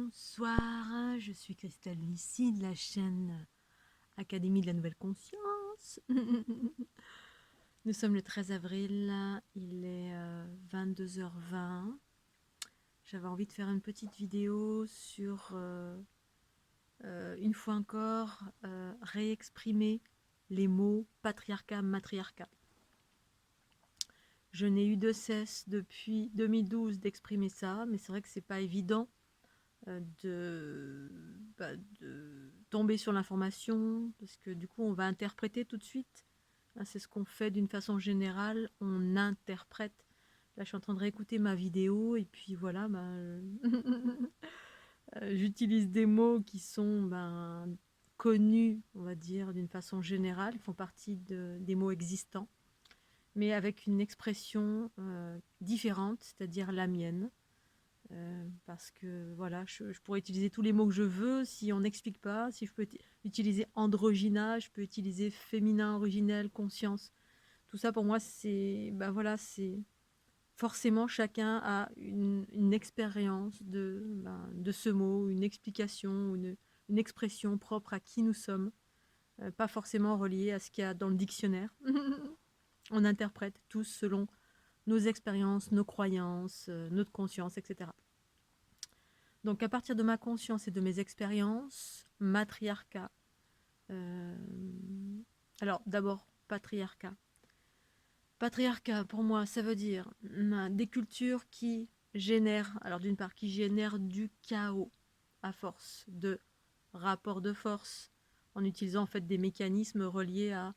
Bonsoir, je suis Christelle Lissy de la chaîne Académie de la Nouvelle Conscience. Nous sommes le 13 avril, il est 22h20. J'avais envie de faire une petite vidéo sur, une fois encore, réexprimer les mots patriarcat, matriarcat. Je n'ai eu de cesse depuis 2012 d'exprimer ça, mais c'est vrai que c'est pas évident de, de tomber sur l'information, parce que du coup on va interpréter tout de suite. C'est ce qu'on fait d'une façon générale, on interprète. Là je suis en train de réécouter ma vidéo et puis voilà, j'utilise des mots qui sont connus, on va dire, d'une façon générale, ils font partie des mots existants, mais avec une expression différente, c'est-à-dire la mienne. Parce que voilà, je pourrais utiliser tous les mots que je veux si on n'explique pas, si je peux utiliser androgyna, je peux utiliser féminin, originel, conscience. Tout ça pour moi, c'est voilà, c'est forcément chacun a une expérience de ce mot, une explication, une expression propre à qui nous sommes, pas forcément reliée à ce qu'il y a dans le dictionnaire. On interprète tous selon nos expériences, nos croyances, notre conscience, etc. Donc à partir de ma conscience et de mes expériences, matriarcat. Alors d'abord, patriarcat. Patriarcat, pour moi, ça veut dire des cultures qui génèrent, alors d'une part, qui génèrent du chaos à force de rapports de force, en utilisant en fait des mécanismes reliés à...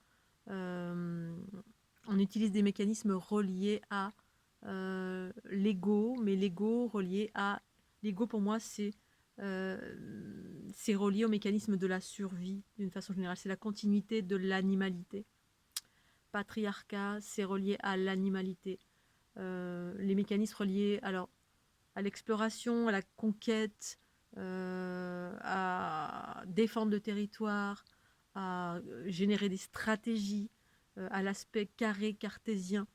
on utilise des mécanismes reliés à l'ego, mais l'ego relié à... L'ego, pour moi, c'est relié au mécanisme de la survie, d'une façon générale. C'est la continuité de l'animalité. Patriarcat, c'est relié à l'animalité. Les mécanismes reliés alors, à l'exploration, à la conquête, à défendre le territoire, à générer des stratégies, à l'aspect carré cartésien,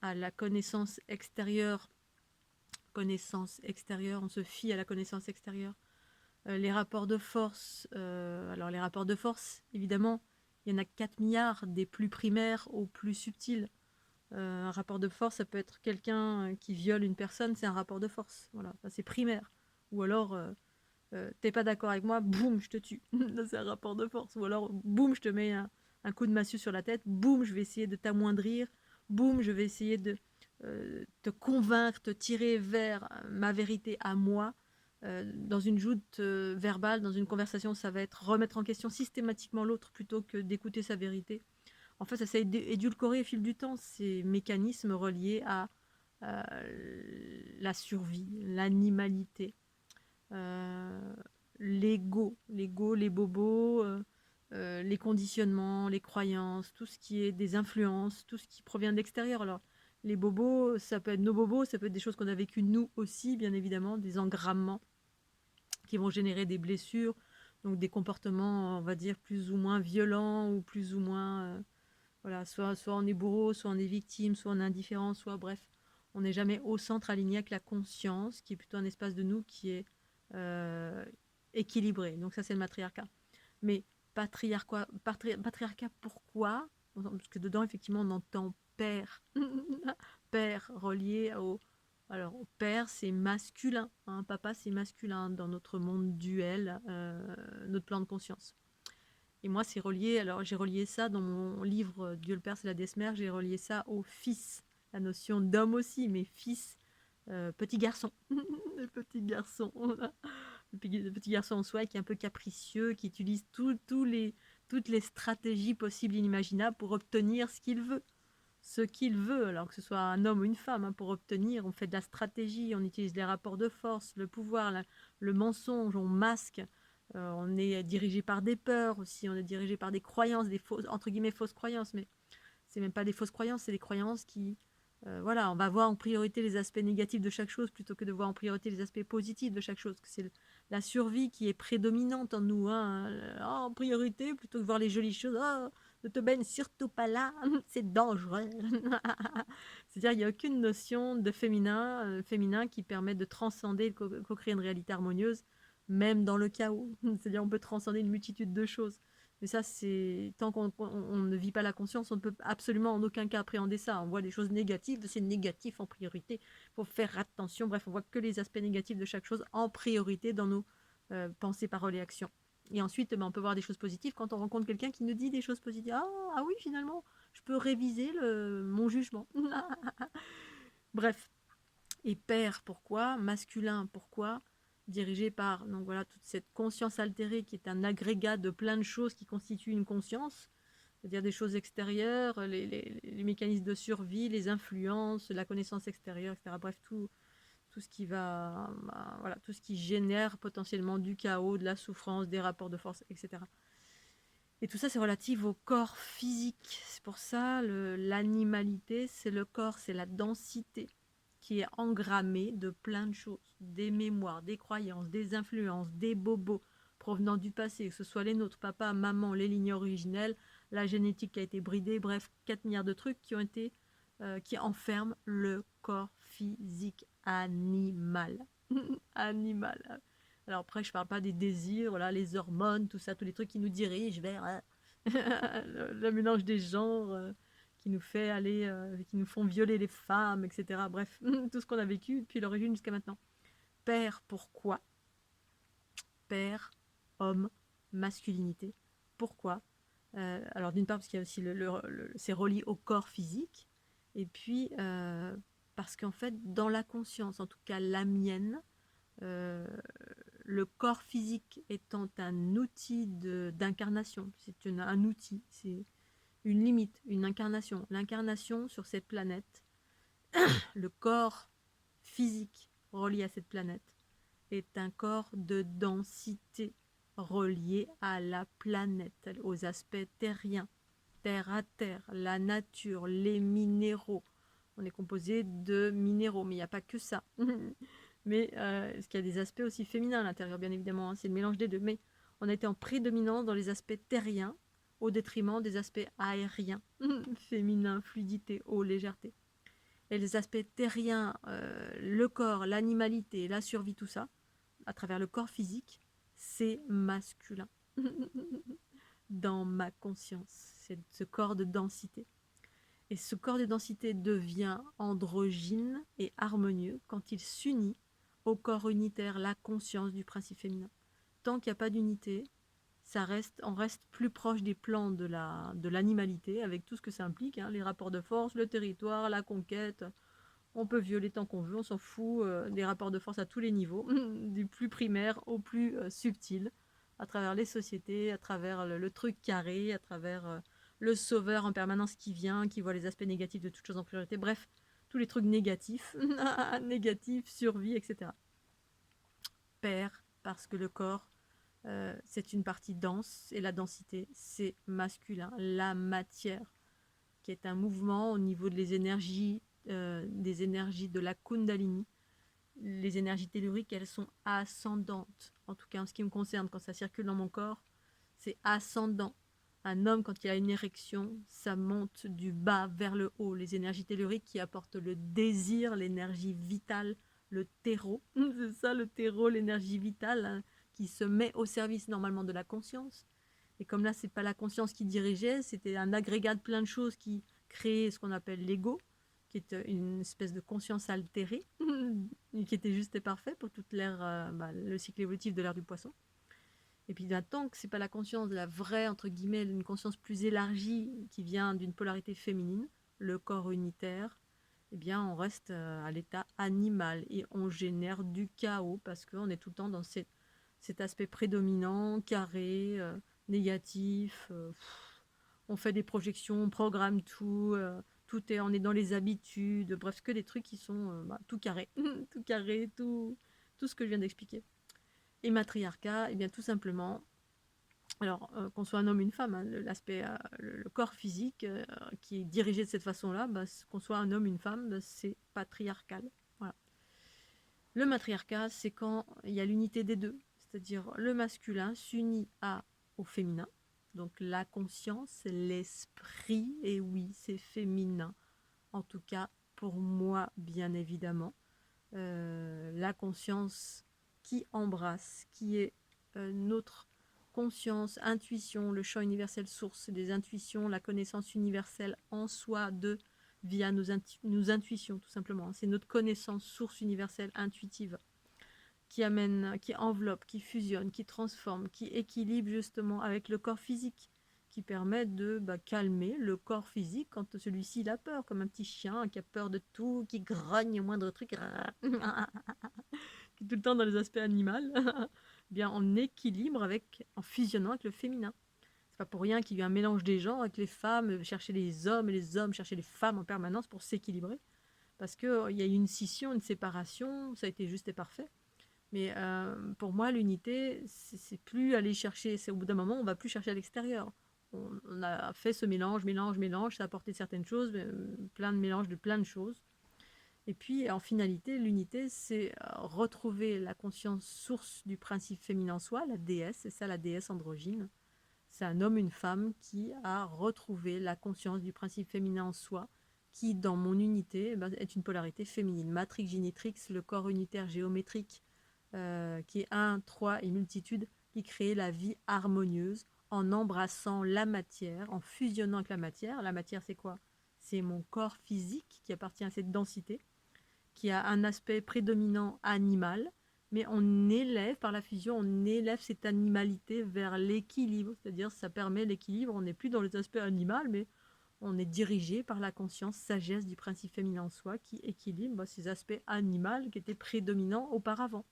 à la connaissance extérieure. Connaissance extérieure, on se fie à la connaissance extérieure. Les rapports de force, alors les rapports de force, évidemment, il y en a 4 milliards, des plus primaires aux plus subtils. Un rapport de force, ça peut être quelqu'un qui viole une personne, c'est un rapport de force. Voilà, c'est primaire. Ou alors, t'es pas d'accord avec moi, boum, je te tue. C'est un rapport de force. Ou alors, boum, je te mets un coup de massue sur la tête, boum, je vais essayer de t'amoindrir, boum, je vais essayer de te convaincre, te tirer vers ma vérité à moi. Dans une joute verbale, dans une conversation, ça va être remettre en question systématiquement l'autre plutôt que d'écouter sa vérité. En fait, ça s'est édulcoré au fil du temps, ces mécanismes reliés à la survie, l'animalité, l'ego, les bobos, les conditionnements, les croyances, tout ce qui est des influences, tout ce qui provient de l'extérieur. Alors, les bobos, ça peut être nos bobos, ça peut être des choses qu'on a vécues nous aussi, bien évidemment, des engrammements qui vont générer des blessures, donc des comportements, on va dire, plus ou moins violents ou plus ou moins... voilà, soit on est bourreau, soit on est victime, soit on est indifférent, soit bref, on n'est jamais au centre aligné avec la conscience, qui est plutôt un espace de nous qui est euh, équilibré. Donc ça, c'est le matriarcat. Mais patriarcat, pourquoi? Parce que dedans, effectivement, on entend père. Père relié au... Alors, père, c'est masculin. Hein, papa, c'est masculin dans notre monde duel, notre plan de conscience. Et moi, c'est relié, alors j'ai relié ça dans mon livre Dieu le Père, c'est la déesse mère, j'ai relié ça au fils, la notion d'homme aussi, mais fils, petit garçon, le petit garçon, le petit garçon en soi qui est un peu capricieux, qui utilise toutes les stratégies possibles et inimaginables pour obtenir ce qu'il veut, alors que ce soit un homme ou une femme, hein, pour obtenir, on fait de la stratégie, on utilise les rapports de force, le pouvoir, le mensonge, on masque. On est dirigé par des peurs aussi, on est dirigé par des croyances, des fausses, entre guillemets fausses croyances, mais c'est même pas des fausses croyances, c'est des croyances qui, voilà, on va voir en priorité les aspects négatifs de chaque chose plutôt que de voir en priorité les aspects positifs de chaque chose. C'est la survie qui est prédominante en nous, hein, en priorité plutôt que de voir les jolies choses. Oh, ne te baigne surtout pas là, c'est dangereux. C'est-à-dire qu'il n'y a aucune notion de féminin qui permet de transcender, de co-créer une réalité harmonieuse même dans le chaos. C'est-à-dire on peut transcender une multitude de choses. Mais ça, c'est tant qu'on ne vit pas la conscience, on ne peut absolument en aucun cas appréhender ça. On voit des choses négatives, c'est négatif en priorité. Il faut faire attention. Bref, on voit que les aspects négatifs de chaque chose en priorité dans nos pensées, paroles et actions. Et ensuite, on peut voir des choses positives quand on rencontre quelqu'un qui nous dit des choses positives. Ah oui, finalement, je peux réviser mon jugement. Bref. Et père, pourquoi? Masculin, pourquoi? Dirigé par donc voilà, toute cette conscience altérée qui est un agrégat de plein de choses qui constituent une conscience, c'est-à-dire des choses extérieures, les mécanismes de survie, les influences, la connaissance extérieure, etc. Bref, tout ce qui va, voilà, tout ce qui génère potentiellement du chaos, de la souffrance, des rapports de force, etc. Et tout ça, c'est relatif au corps physique. C'est pour ça, l'animalité, c'est le corps, c'est la densité qui est engrammée de plein de choses. Des mémoires, des croyances, des influences, des bobos provenant du passé, que ce soit les nôtres, papa, maman, les lignes originelles, la génétique qui a été bridée, bref, 4 milliards de trucs qui enferment le corps physique animal. Animal. Alors après, je parle pas des désirs, voilà, les hormones, tout ça, tous les trucs qui nous dirigent vers le mélange des genres qui nous fait aller, qui nous font violer les femmes, etc. Bref, tout ce qu'on a vécu depuis l'origine jusqu'à maintenant. Père, pourquoi? Père, homme, masculinité. Pourquoi? Alors d'une part parce qu'il y a aussi c'est relié au corps physique, et puis parce qu'en fait, dans la conscience, en tout cas la mienne, euh, le corps physique étant un outil d'incarnation, c'est un outil, c'est une limite, une incarnation. L'incarnation sur cette planète, le corps physique relié à cette planète, est un corps de densité relié à la planète, aux aspects terriens, terre à terre, la nature, les minéraux. On est composé de minéraux, mais il n'y a pas que ça. Mais parce qu'il y a des aspects aussi féminins à l'intérieur, bien évidemment, hein, c'est le mélange des deux. Mais on a été en prédominance dans les aspects terriens au détriment des aspects aériens, féminin, fluidité, eau, légèreté. Et les aspects terriens, le corps, l'animalité, la survie, tout ça, à travers le corps physique, c'est masculin. Dans ma conscience, c'est ce corps de densité. Et ce corps de densité devient androgyne et harmonieux quand il s'unit au corps unitaire, la conscience du principe féminin. Tant qu'il n'y a pas d'unité, on reste plus proche des plans de l'animalité, avec tout ce que ça implique, hein, les rapports de force, le territoire, la conquête. On peut violer tant qu'on veut, on s'en fout, des rapports de force à tous les niveaux, du plus primaire au plus subtil, à travers les sociétés, à travers le truc carré, à travers le sauveur en permanence qui vient, qui voit les aspects négatifs de toute chose en priorité. Bref, tous les trucs négatifs, négatifs, survie, etc. Père, parce que le corps, c'est une partie dense, et la densité, c'est masculin. La matière, qui est un mouvement au niveau des énergies de la Kundalini. Les énergies telluriques, elles sont ascendantes. En tout cas, en ce qui me concerne, quand ça circule dans mon corps, c'est ascendant. Un homme, quand il a une érection, ça monte du bas vers le haut. Les énergies telluriques qui apportent le désir, l'énergie vitale, le terreau. C'est ça le terreau, l'énergie vitale, hein, qui se met au service normalement de la conscience. Et comme là, c'est pas la conscience qui dirigeait, c'était un agrégat de plein de choses qui créait ce qu'on appelle l'ego, qui est une espèce de conscience altérée, qui était juste et parfait pour toute le cycle évolutif de l'ère du poisson. Et puis tant que c'est pas la conscience de la vraie, entre guillemets, une conscience plus élargie qui vient d'une polarité féminine, le corps unitaire, eh bien on reste à l'état animal et on génère du chaos parce qu'on est tout le temps dans cet aspect prédominant, carré, négatif. On fait des projections, on programme tout. On est dans les habitudes. Bref, que des trucs qui sont tout carré. Tout carré, tout ce que je viens d'expliquer. Et matriarcat, eh bien tout simplement, alors qu'on soit un homme ou une femme, hein, l'aspect, le corps physique qui est dirigé de cette façon-là, qu'on soit un homme ou une femme, c'est patriarcal. Voilà. Le matriarcat, c'est quand il y a l'unité des deux, c'est-à-dire le masculin s'unit au féminin, donc la conscience, l'esprit, et oui, c'est féminin, en tout cas pour moi, bien évidemment. La conscience qui embrasse, qui est notre conscience, intuition, le champ universel source des intuitions, la connaissance universelle en soi via nos intuitions tout simplement. C'est notre connaissance source universelle intuitive qui amène, qui enveloppe, qui fusionne, qui transforme, qui équilibre justement avec le corps physique, qui permet de calmer le corps physique quand celui-ci a peur, comme un petit chien qui a peur de tout, qui grogne au moindre truc, qui est tout le temps dans les aspects animaux, bien en équilibre en fusionnant avec le féminin. C'est pas pour rien qu'il y a un mélange des genres, avec les femmes chercher les hommes et les hommes chercher les femmes en permanence pour s'équilibrer, parce qu'il y a eu une scission, une séparation, ça a été juste et parfait. Mais pour moi, l'unité, c'est plus aller chercher, c'est au bout d'un moment, on va plus chercher à l'extérieur. On a fait ce mélange, ça a apporté certaines choses, plein de mélanges de plein de choses. Et puis, en finalité, l'unité, c'est retrouver la conscience source du principe féminin en soi, la déesse, c'est ça la déesse androgyne. C'est un homme, une femme qui a retrouvé la conscience du principe féminin en soi, qui, dans mon unité, est une polarité féminine. Matrix, génitrix, le corps unitaire géométrique, qui est 1, 3 et multitude, qui crée la vie harmonieuse en embrassant la matière, en fusionnant avec la matière. La matière, c'est quoi? C'est mon corps physique qui appartient à cette densité, qui a un aspect prédominant animal, mais on élève, par la fusion, on élève cette animalité vers l'équilibre, c'est-à-dire ça permet l'équilibre, on n'est plus dans les aspects animaux, mais on est dirigé par la conscience sagesse du principe féminin en soi qui équilibre ces aspects animaux qui étaient prédominants auparavant.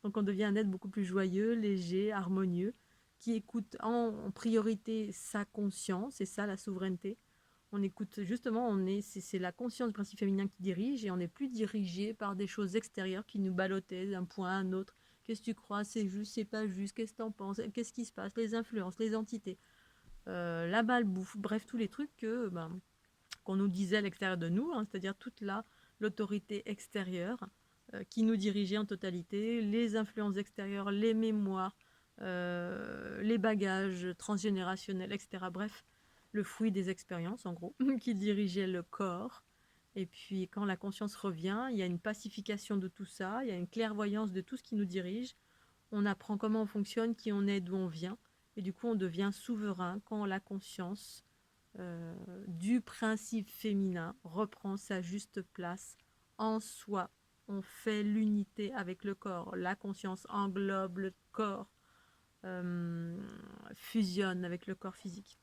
Donc on devient un être beaucoup plus joyeux, léger, harmonieux, qui écoute en priorité sa conscience, et ça la souveraineté. On écoute justement, c'est la conscience du principe féminin qui dirige, et on n'est plus dirigé par des choses extérieures qui nous ballottaient d'un point à un autre. Qu'est-ce que tu crois? C'est juste, c'est pas juste? Qu'est-ce que tu en penses? Qu'est-ce qui se passe? Les influences, les entités, la malbouffe, bref, tous les trucs qu'on nous disait à l'extérieur de nous, hein, c'est-à-dire toute l'autorité extérieure qui nous dirigeait en totalité, les influences extérieures, les mémoires, les bagages transgénérationnels, etc. Bref, le fruit des expériences, en gros, qui dirigeait le corps. Et puis, quand la conscience revient, il y a une pacification de tout ça, il y a une clairvoyance de tout ce qui nous dirige. On apprend comment on fonctionne, qui on est, d'où on vient. Et du coup, on devient souverain quand la conscience du principe féminin reprend sa juste place en soi. On fait l'unité avec le corps. La conscience englobe le corps, fusionne avec le corps physique.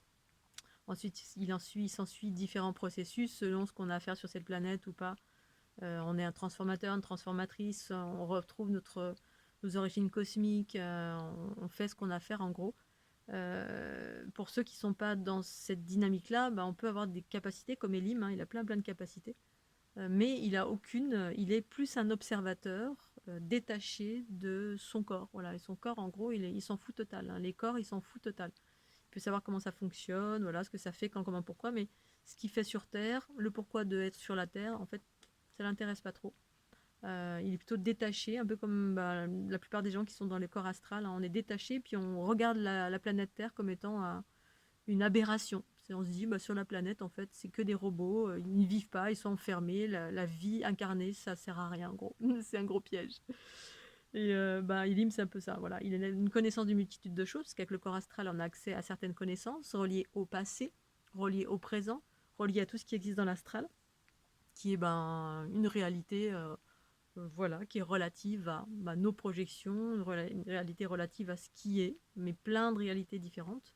Ensuite, il s'ensuit différents processus selon ce qu'on a à faire sur cette planète ou pas. On est un transformateur, une transformatrice, on retrouve nos origines cosmiques, on fait ce qu'on a à faire en gros. Pour ceux qui ne sont pas dans cette dynamique-là, on peut avoir des capacités comme Elim, hein, il a plein de capacités, mais il est plus un observateur détaché de son corps. Voilà, et son corps, en gros, il s'en fout total. Hein. Les corps, ils s'en foutent total. Il peut savoir comment ça fonctionne, voilà, ce que ça fait, quand, comment, pourquoi, mais ce qu'il fait sur Terre, le pourquoi d'être sur la Terre, en fait, ça l'intéresse pas trop. Il est plutôt détaché, un peu comme la plupart des gens qui sont dans le corps astral. Hein. On est détaché, puis on regarde la planète Terre comme étant une aberration. On se dit, sur la planète, en fait, c'est que des robots, ils ne vivent pas, ils sont enfermés, la vie incarnée, ça sert à rien, en gros. C'est un gros piège. Et Ilim, c'est un peu ça. Voilà. Il a une connaissance d'une multitude de choses, parce qu'avec le corps astral, on a accès à certaines connaissances reliées au passé, reliées au présent, reliées à tout ce qui existe dans l'astral, qui est une réalité qui est relative à nos projections, une réalité relative à ce qui est, mais plein de réalités différentes.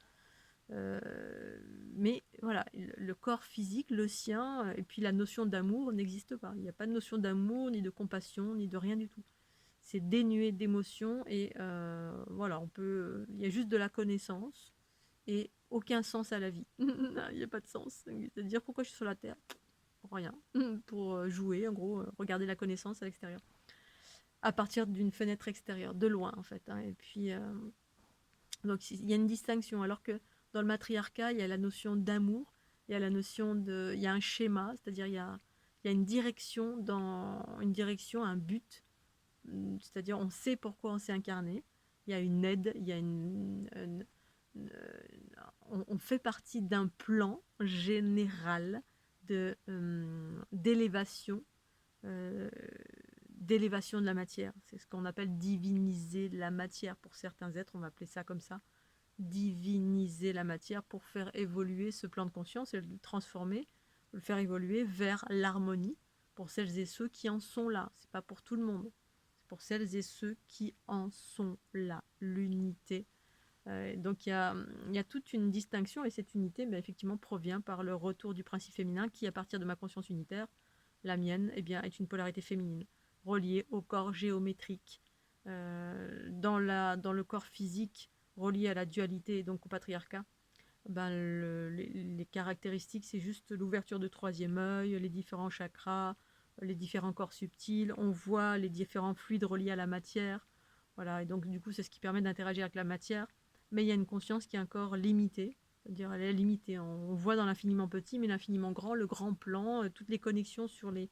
Mais voilà, le corps physique, le sien, et puis la notion d'amour n'existe pas. Il n'y a pas de notion d'amour, ni de compassion, ni de rien du tout. C'est dénué d'émotion et voilà, il y a juste de la connaissance et aucun sens à la vie. Il n'y a pas de sens. C'est-à-dire pourquoi je suis sur la Terre? Pour rien. Pour jouer, en gros, regarder la connaissance à l'extérieur. À partir d'une fenêtre extérieure, de loin en fait. Hein. Et puis, donc il y a une distinction. Alors que dans le matriarcat, il y a la notion d'amour, il y a la notion il y a un schéma, c'est-à-dire il y a une direction, un but. C'est-à-dire on sait pourquoi on s'est incarné. Il y a une aide, il y a on fait partie d'un plan général d'élévation, d'élévation de la matière. C'est ce qu'on appelle diviniser la matière pour certains êtres, on va appeler ça comme ça. Diviniser la matière pour faire évoluer ce plan de conscience et le transformer, le faire évoluer vers l'harmonie pour celles et ceux qui en sont là. C'est pas pour tout le monde, c'est pour celles et ceux qui en sont là, l'unité. Donc il y a toute une distinction et cette unité effectivement provient par le retour du principe féminin qui, à partir de ma conscience unitaire, la mienne, est une polarité féminine, reliée au corps géométrique, dans le corps physique, relié à la dualité et donc au patriarcat. Les caractéristiques, c'est juste l'ouverture de troisième œil, les différents chakras, les différents corps subtils, on voit les différents fluides reliés à la matière. Voilà, et donc du coup, c'est ce qui permet d'interagir avec la matière. Mais il y a une conscience qui est encore limitée, c'est-à-dire elle est limitée. On voit dans l'infiniment petit, mais l'infiniment grand, le grand plan, toutes les connexions sur les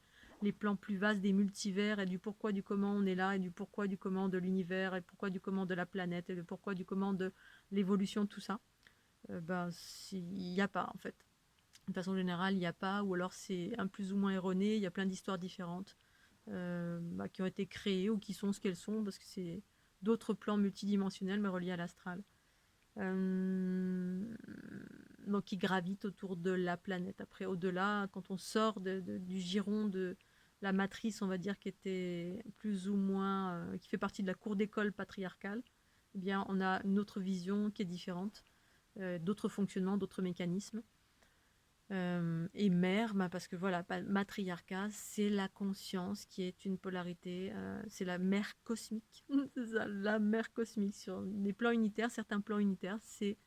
plans plus vastes des multivers et du pourquoi, du comment on est là, et du pourquoi, du comment de l'univers, et pourquoi, du comment de la planète, et le pourquoi, du comment de l'évolution de tout ça. Il n'y a pas en fait. De façon générale, il n'y a pas, ou alors c'est un plus ou moins erroné, il y a plein d'histoires différentes qui ont été créées ou qui sont ce qu'elles sont, parce que c'est d'autres plans multidimensionnels mais reliés à l'astral. Donc qui gravitent autour de la planète. Après, au-delà, quand on sort du giron de la matrice, on va dire, qui était plus ou moins, qui fait partie de la cour d'école patriarcale, eh bien, on a une autre vision qui est différente, d'autres fonctionnements, d'autres mécanismes. Et mère, parce que voilà, matriarcat, c'est la conscience qui est une polarité, c'est la mère cosmique, c'est ça, la mère cosmique. Sur les plans unitaires, certains plans unitaires, c'est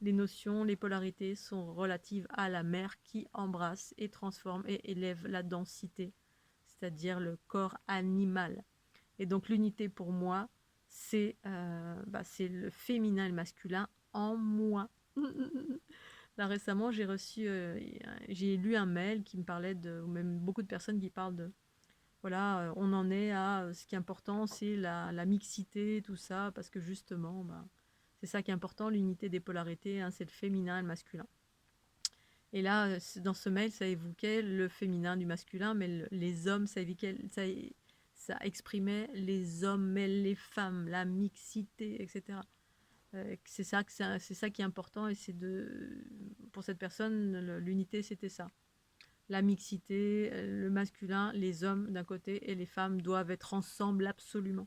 les notions, les polarités sont relatives à la mère qui embrasse et transforme et élève la densité, c'est-à-dire le corps animal. Et donc l'unité pour moi, c'est le féminin et le masculin en moi. Là récemment, j'ai lu un mail qui me parlait ou même beaucoup de personnes qui parlent de, voilà, on en est à, ce qui est important, c'est la mixité, tout ça, parce que justement, c'est ça qui est important, l'unité des polarités, hein, c'est le féminin et le masculin. Et là, dans ce mail, ça évoquait le féminin du masculin, mais les hommes, ça exprimait les hommes et les femmes, la mixité, etc. C'est ça qui est important, et pour cette personne, l'unité, c'était ça. La mixité, le masculin, les hommes d'un côté et les femmes doivent être ensemble absolument.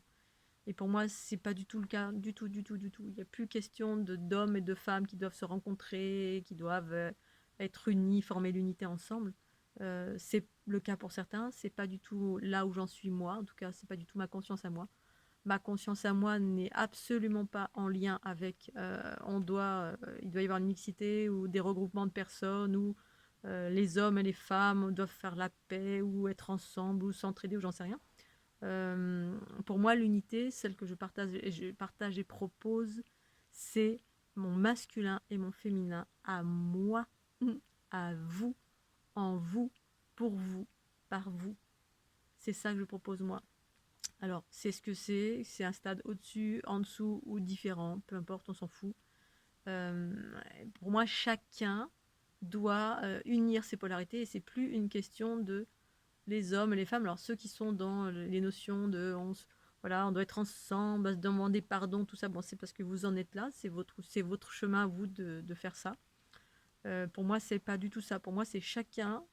Et pour moi, c'est pas du tout le cas, du tout, du tout, du tout. Il n'y a plus question d'hommes et de femmes qui doivent se rencontrer, qui doivent être unis, former l'unité ensemble. C'est le cas pour certains, c'est pas du tout là où j'en suis moi, en tout cas, c'est pas du tout ma conscience à moi. Ma conscience à moi n'est absolument pas en lien avec il doit y avoir une mixité ou des regroupements de personnes où les hommes et les femmes doivent faire la paix ou être ensemble ou s'entraider ou j'en sais rien. Pour moi, l'unité, celle que je partage et propose, c'est mon masculin et mon féminin à moi, à vous, en vous, pour vous, par vous. C'est ça que je propose moi. Alors, c'est ce que c'est un stade au-dessus, en dessous ou différent, peu importe, on s'en fout. Pour moi, chacun doit unir ses polarités et c'est plus une question de les hommes et les femmes. Alors, ceux qui sont dans les notions de on doit être ensemble, se demander pardon, tout ça, bon, c'est parce que vous en êtes là, c'est votre chemin à vous de faire ça. Pour moi, c'est pas du tout ça. Pour moi, c'est chacun,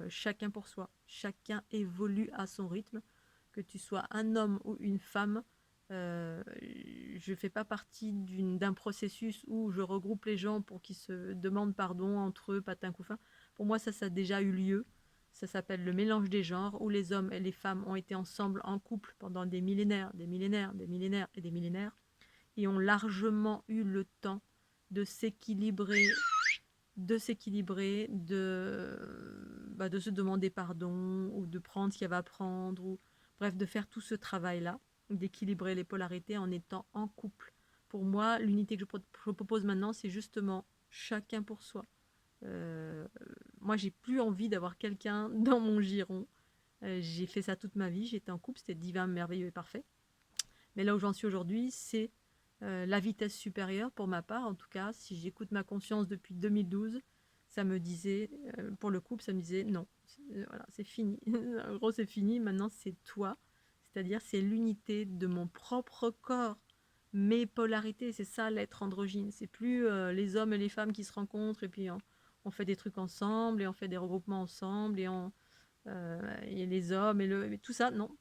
chacun pour soi. Chacun évolue à son rythme. Que tu sois un homme ou une femme, je fais pas partie d'un processus où je regroupe les gens pour qu'ils se demandent pardon entre eux, patin couffin. Pour moi, ça a déjà eu lieu. Ça s'appelle le mélange des genres, où les hommes et les femmes ont été ensemble en couple pendant des millénaires, des millénaires, des millénaires et des millénaires, et ont largement eu le temps de s'équilibrer, de se demander pardon, ou de prendre ce qu'il y avait à prendre, ou bref, de faire tout ce travail-là, d'équilibrer les polarités en étant en couple. Pour moi, l'unité que je propose maintenant, c'est justement chacun pour soi. Moi, j'ai plus envie d'avoir quelqu'un dans mon giron. J'ai fait ça toute ma vie, j'étais en couple, c'était divin, merveilleux et parfait. Mais là où j'en suis aujourd'hui, c'est la vitesse supérieure pour ma part. En tout cas, si j'écoute ma conscience depuis 2012, ça me disait, pour le couple, ça me disait non, Voilà, c'est fini. En gros, c'est fini. Maintenant, c'est toi. C'est-à-dire, c'est l'unité de mon propre corps. Mes polarités, c'est ça l'être androgyne. C'est plus les hommes et les femmes qui se rencontrent et puis on fait des trucs ensemble et on fait des regroupements ensemble et les hommes et tout ça. Non.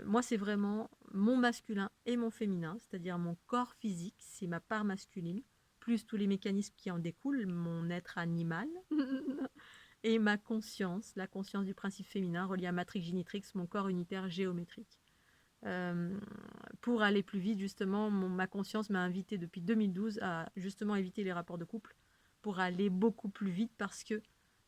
Moi, c'est vraiment mon masculin et mon féminin, c'est-à-dire mon corps physique, c'est ma part masculine, plus tous les mécanismes qui en découlent, mon être animal, et ma conscience, la conscience du principe féminin reliée à matrix génitrix, mon corps unitaire géométrique. Euh, pour aller plus vite, justement, ma conscience m'a invité depuis 2012 à justement éviter les rapports de couple pour aller beaucoup plus vite parce que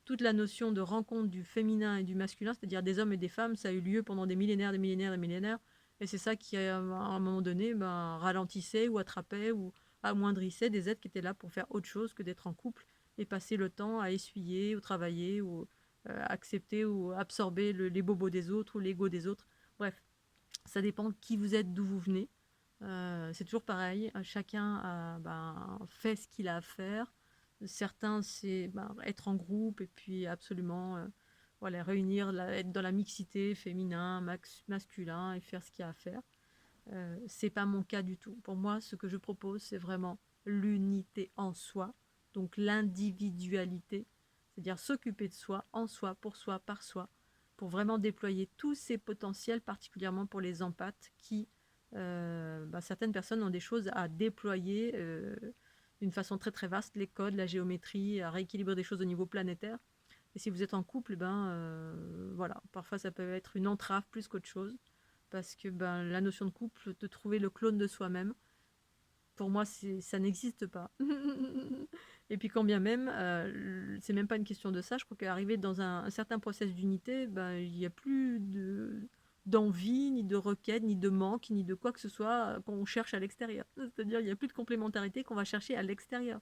toute la notion de rencontre du féminin et du masculin, c'est-à-dire des hommes et des femmes, ça a eu lieu pendant des millénaires, des millénaires, des millénaires. Et c'est ça qui, à un moment donné, ralentissait ou attrapait ou amoindrissait des êtres qui étaient là pour faire autre chose que d'être en couple et passer le temps à essuyer ou travailler ou accepter ou absorber les bobos des autres ou l'ego des autres. Bref, ça dépend de qui vous êtes, d'où vous venez. C'est toujours pareil, chacun fait ce qu'il a à faire. Certains, c'est être en groupe et puis absolument voilà, réunir, être dans la mixité féminin, masculin et faire ce qu'il y a à faire. C'est pas mon cas du tout. Pour moi, ce que je propose, c'est vraiment l'unité en soi, donc l'individualité, c'est-à-dire s'occuper de soi, en soi, par soi, pour vraiment déployer tous ses potentiels, particulièrement pour les empathes qui, certaines personnes ont des choses à déployer d'une façon très très vaste, les codes, la géométrie, à rééquilibrer des choses au niveau planétaire. Et si vous êtes en couple, voilà, parfois ça peut être une entrave plus qu'autre chose parce que la notion de couple, de trouver le clone de soi-même, pour moi, ça n'existe pas. Et puis quand bien même, c'est même pas une question de ça, je crois qu'arriver dans un certain process d'unité, il n'y a plus d'envie, ni de requête, ni de manque, ni de quoi que ce soit qu'on cherche à l'extérieur. C'est-à-dire il n'y a plus de complémentarité qu'on va chercher à l'extérieur.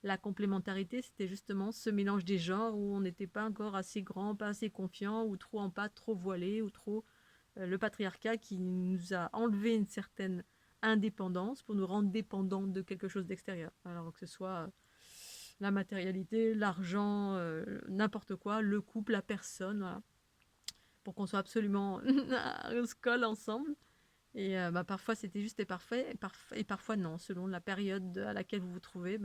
La complémentarité, c'était justement ce mélange des genres où on n'était pas encore assez grand, pas assez confiant, ou trop en pâte, trop voilé, ou trop le patriarcat qui nous a enlevé une certaine indépendance pour nous rendre dépendants de quelque chose d'extérieur. Alors que ce soit la matérialité, l'argent, n'importe quoi, le couple, la personne, voilà. Pour qu'on soit absolument on se colle ensemble. Et parfois c'était juste et parfait, et parfois non, selon la période à laquelle vous vous trouvez.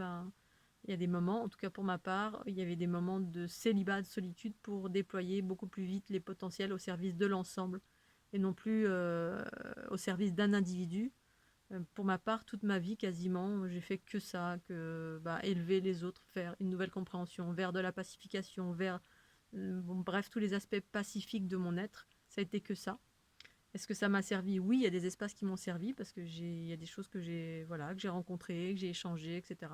Il y a des moments, en tout cas pour ma part, il y avait des moments de célibat, de solitude pour déployer beaucoup plus vite les potentiels au service de l'ensemble et non plus au service d'un individu. Pour ma part, toute ma vie quasiment, j'ai fait que ça, élever les autres, faire une nouvelle compréhension, vers de la pacification, vers bref, tous les aspects pacifiques de mon être, ça a été que ça. Est-ce que ça m'a servi? Oui, il y a des espaces qui m'ont servi parce que il y a des choses que j'ai rencontrées, que j'ai échangées, etc.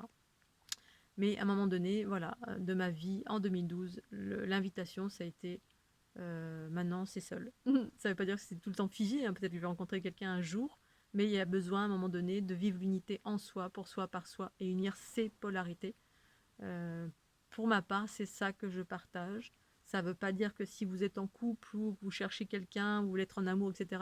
Mais à un moment donné, voilà, de ma vie, en 2012, l'invitation, ça a été maintenant, c'est seul. Ça ne veut pas dire que c'est tout le temps figé, hein. Peut-être que je vais rencontrer quelqu'un un jour, mais il y a besoin à un moment donné de vivre l'unité en soi, pour soi, par soi, et unir ses polarités. Euh, pour ma part, c'est ça que je partage. Ça ne veut pas dire que si vous êtes en couple ou que vous cherchez quelqu'un, ou vous voulez être en amour, etc.,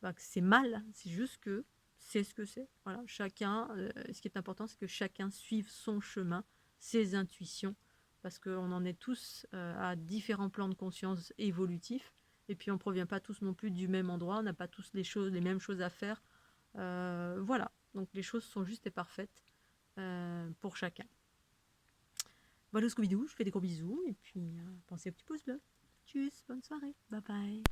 que c'est mal. C'est juste que c'est ce que c'est. Voilà, chacun, ce qui est important, c'est que chacun suive son chemin, ses intuitions, parce qu'on en est tous à différents plans de conscience évolutifs, et puis on ne provient pas tous non plus du même endroit, on n'a pas tous les mêmes choses à faire. Voilà, donc les choses sont justes et parfaites pour chacun. Voilà Scooby-Doo, je fais des gros bisous, et puis pensez au petit pouce bleu. Tchuss, bonne soirée, bye bye.